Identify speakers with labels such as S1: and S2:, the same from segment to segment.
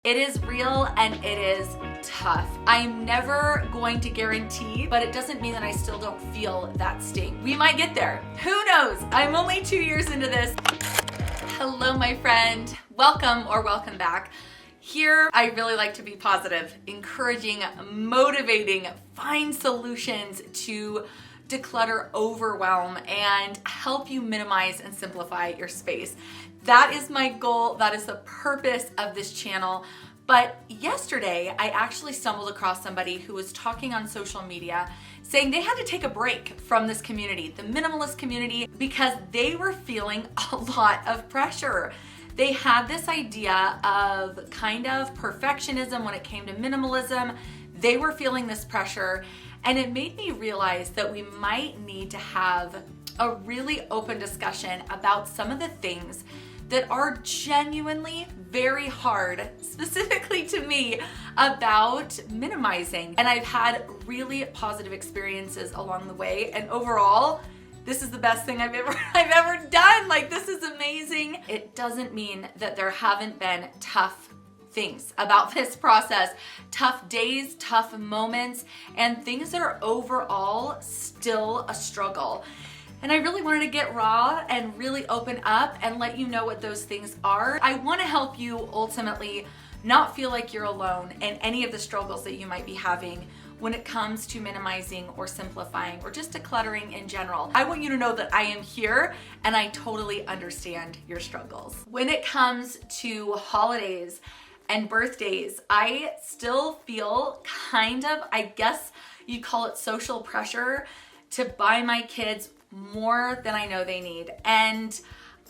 S1: It is real and it is tough. I'm never going to guarantee, but it doesn't mean that I still don't feel that sting. We might get there. Who knows? I'm only 2 years into this. Hello, my friend. Welcome or welcome back. Here, I really like to be positive, encouraging, motivating, find solutions to declutter, overwhelm, and help you minimize and simplify your space. That is my goal. That is the purpose of this channel. But yesterday, I actually stumbled across somebody who was talking on social media saying they had to take a break from this community, the minimalist community, because they were feeling a lot of pressure. They had this idea of kind of perfectionism when it came to minimalism. They were feeling this pressure, and it made me realize that we might need to have a really open discussion about some of the things that are genuinely very hard, specifically to me, about minimizing. And I've had really positive experiences along the way, and overall, this is the best thing I've ever done. Like, this is amazing. It doesn't mean that there haven't been tough things about this process, tough days, tough moments, and things that are overall still a struggle. And I really wanted to get raw and really open up and let you know what those things are. I want to help you ultimately not feel like you're alone in any of the struggles that you might be having when it comes to minimizing or simplifying or just decluttering in general. I want you to know that I am here and I totally understand your struggles. When it comes to holidays and birthdays, I still feel kind of, I guess you call it social pressure to buy my kids more than I know they need. And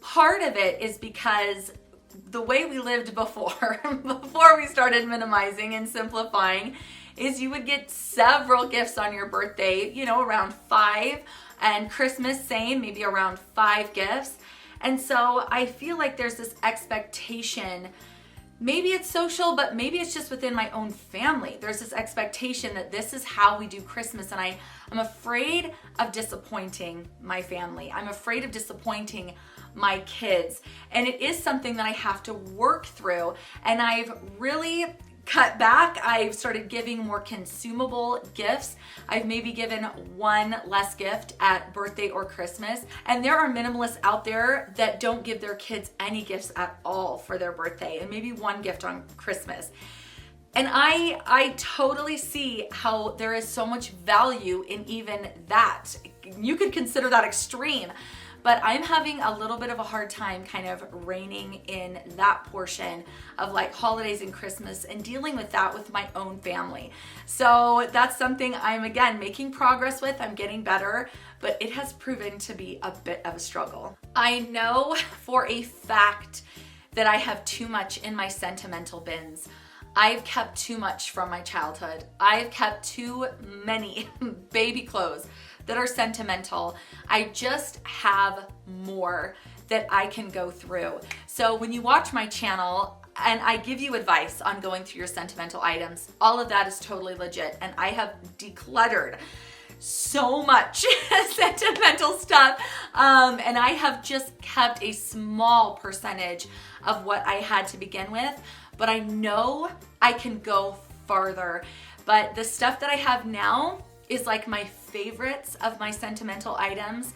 S1: part of it is because the way we lived before we started minimizing and simplifying is you would get several gifts on your birthday, around 5, and Christmas same, maybe around 5 gifts. And so I feel like there's this expectation. Maybe it's social, but maybe it's just within my own family. There's this expectation that this is how we do Christmas, and I'm afraid of disappointing my family. I'm afraid of disappointing my kids, and it is something that I have to work through, and I've really cut back. I've started giving more consumable gifts. I've maybe given one less gift at birthday or Christmas. And there are minimalists out there that don't give their kids any gifts at all for their birthday, and maybe one gift on Christmas. And I totally see how there is so much value in even that. You could consider that extreme. But I'm having a little bit of a hard time kind of reining in that portion of like holidays and Christmas and dealing with that with my own family. So that's something I'm, again, making progress with. I'm getting better, but it has proven to be a bit of a struggle. I know for a fact that I have too much in my sentimental bins. I've kept too much from my childhood. I've kept too many baby clothes that are sentimental. I just have more that I can go through. So when you watch my channel and I give you advice on going through your sentimental items, all of that is totally legit. And I have decluttered so much sentimental stuff. And I have just kept a small percentage of what I had to begin with, but I know I can go farther. But the stuff that I have now is like my favorites of my sentimental items.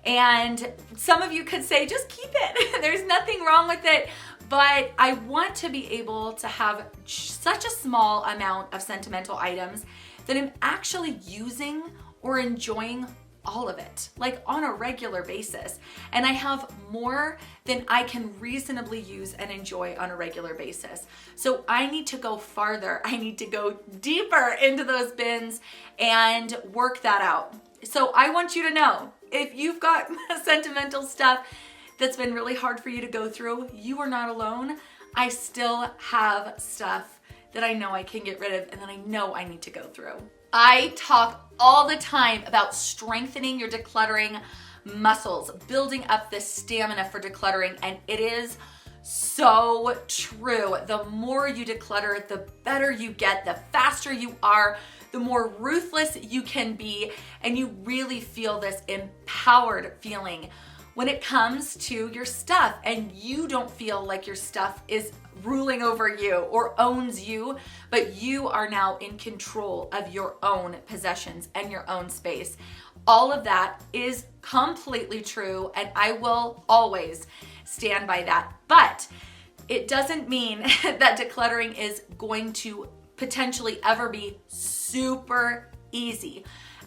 S1: And some of you could say, just keep it. There's nothing wrong with it. But I want to be able to have such a small amount of sentimental items that I'm actually using or enjoying all of it, like on a regular basis. And I have more than I can reasonably use and enjoy on a regular basis. So I need to go farther. I need to go deeper into those bins and work that out. So I want you to know, if you've got sentimental stuff that's been really hard for you to go through, you are not alone. I still have stuff that I know I can get rid of and that I know I need to go through. I talk all the time about strengthening your decluttering muscles, building up the stamina for decluttering, and it is so true. The more you declutter, the better you get, the faster you are, the more ruthless you can be, and you really feel this empowered feeling when it comes to your stuff and you don't feel like your stuff is ruling over you or owns you, but you are now in control of your own possessions and your own space. All of that is completely true, and I will always stand by that. But it doesn't mean that decluttering is going to potentially ever be super easy.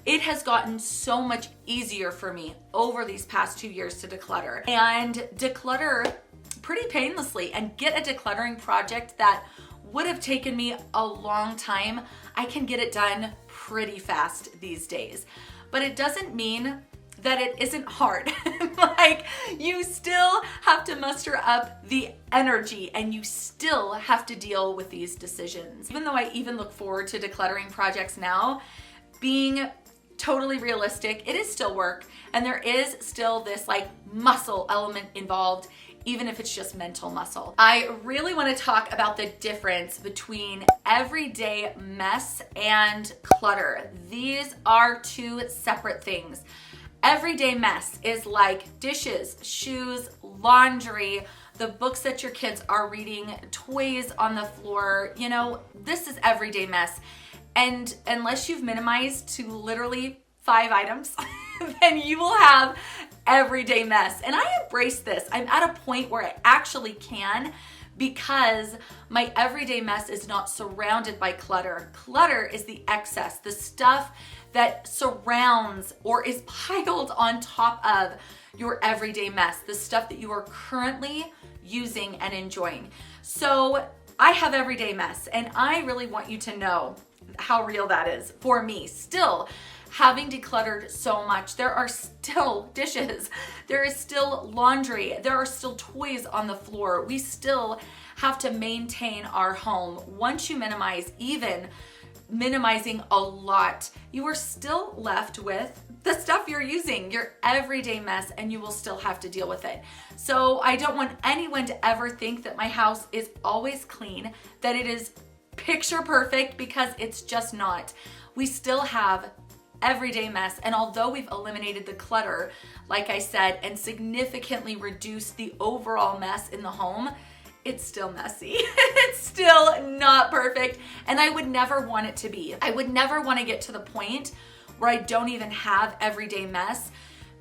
S1: It has gotten so much easier for me over these past 2 years to declutter and declutter pretty painlessly and get a decluttering project that would have taken me a long time. I can get it done pretty fast these days, but it doesn't mean that it isn't hard. Like, you still have to muster up the energy and you still have to deal with these decisions. Even though I even look forward to decluttering projects now, being totally realistic, it is still work, and there is still this like muscle element involved, even if it's just mental muscle. I really want to talk about the difference between everyday mess and clutter. These are two separate things. Everyday mess is like dishes, shoes, laundry, the books that your kids are reading, toys on the floor. You know, this is everyday mess. And unless you've minimized to literally 5 items, then you will have everyday mess. And I embrace this. I'm at a point where I actually can, because my everyday mess is not surrounded by clutter. Clutter is the excess, the stuff that surrounds or is piled on top of your everyday mess, the stuff that you are currently using and enjoying. So I have everyday mess, and I really want you to know how real that is for me. Still, having decluttered so much, there are still dishes, there is still laundry, there are still toys on the floor. We still have to maintain our home. Once you minimize, even minimizing a lot, you are still left with the stuff you're using, your everyday mess, and you will still have to deal with it. So I don't want anyone to ever think that my house is always clean, that it is picture perfect, because it's just not. We still have everyday mess, and although we've eliminated the clutter, like I said, and significantly reduced the overall mess in the home, it's still messy. It's still not perfect, and I would never want it to be. I would never want to get to the point where I don't even have everyday mess,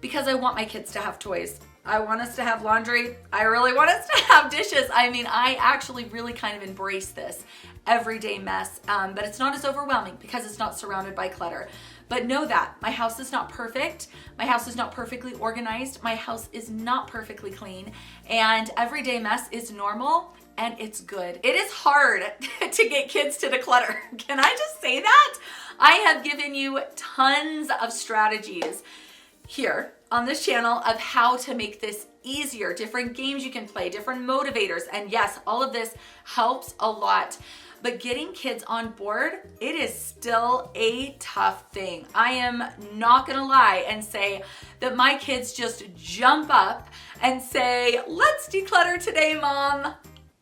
S1: because I want my kids to have toys. I want us to have laundry. I really want us to have dishes. I mean, I actually really kind of embrace this everyday mess, but it's not as overwhelming because it's not surrounded by clutter. But know that my house is not perfect. My house is not perfectly organized. My house is not perfectly clean, and everyday mess is normal, and it's good. It is hard to get kids to declutter. Can I just say that? I have given you tons of strategies here on this channel of how to make this easier, different games you can play, different motivators, and yes, all of this helps a lot. But getting kids on board, it is still a tough thing. I am not gonna lie and say that my kids just jump up and say, "Let's declutter today, Mom."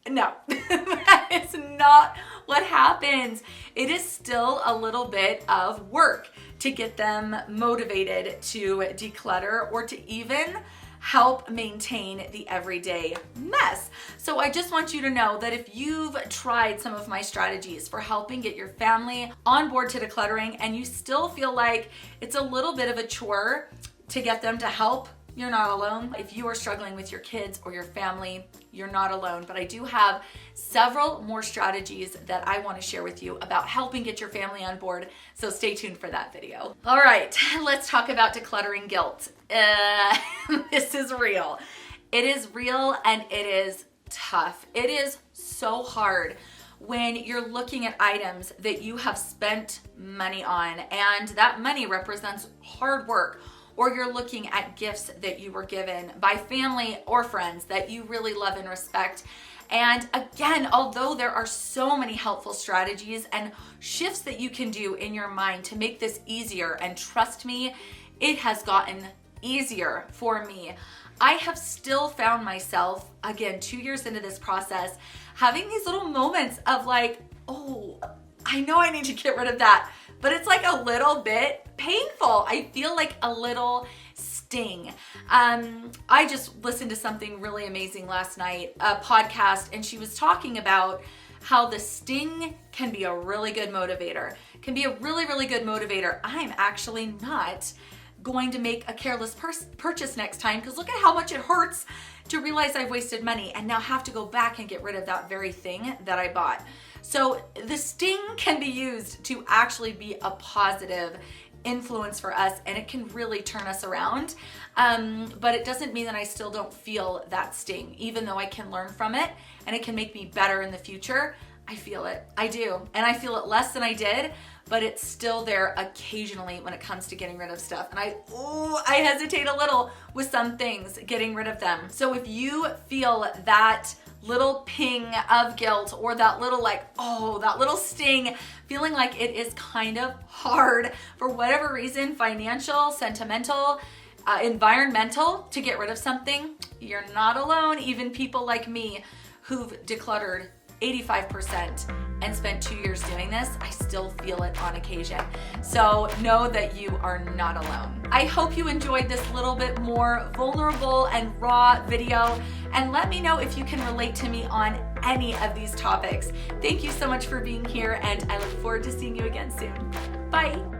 S1: No, that is not what happens. It is still a little bit of work to get them motivated to declutter or to even help maintain the everyday mess. So I just want you to know that if you've tried some of my strategies for helping get your family on board to decluttering and you still feel like it's a little bit of a chore to get them to help, you're not alone. If you are struggling with your kids or your family, you're not alone. But I do have several more strategies that I want to share with you about helping get your family on board. So stay tuned for that video. All right, let's talk about decluttering guilt. This is real. It is real, and it is tough. It is so hard when you're looking at items that you have spent money on, and that money represents hard work. Or you're looking at gifts that you were given by family or friends that you really love and respect. And again, although there are so many helpful strategies and shifts that you can do in your mind to make this easier, and trust me, it has gotten easier for me. I have still found myself, again, 2 years into this process, having these little moments of like, oh, I know I need to get rid of that, but it's like a little bit painful. I feel like a little sting. I just listened to something really amazing last night, a podcast, and she was talking about how the sting can be a really good motivator, can be a really, really good motivator. I'm actually not going to make a careless purchase next time because look at how much it hurts to realize I've wasted money and now have to go back and get rid of that very thing that I bought. So the sting can be used to actually be a positive influence for us, and it can really turn us around. But it doesn't mean that I still don't feel that sting, even though I can learn from it and it can make me better in the future. I feel it. I do. And I feel it less than I did, but it's still there occasionally when it comes to getting rid of stuff. And I hesitate a little with some things, getting rid of them. So if you feel that little ping of guilt or that little that little sting, feeling like it is kind of hard for whatever reason, financial, sentimental, environmental, to get rid of something, you're not alone. Even people like me who've decluttered 85% and spent 2 years doing this, I still feel it on occasion. So know that you are not alone. I hope you enjoyed this little bit more vulnerable and raw video, and let me know if you can relate to me on any of these topics. Thank you so much for being here, and I look forward to seeing you again soon. Bye.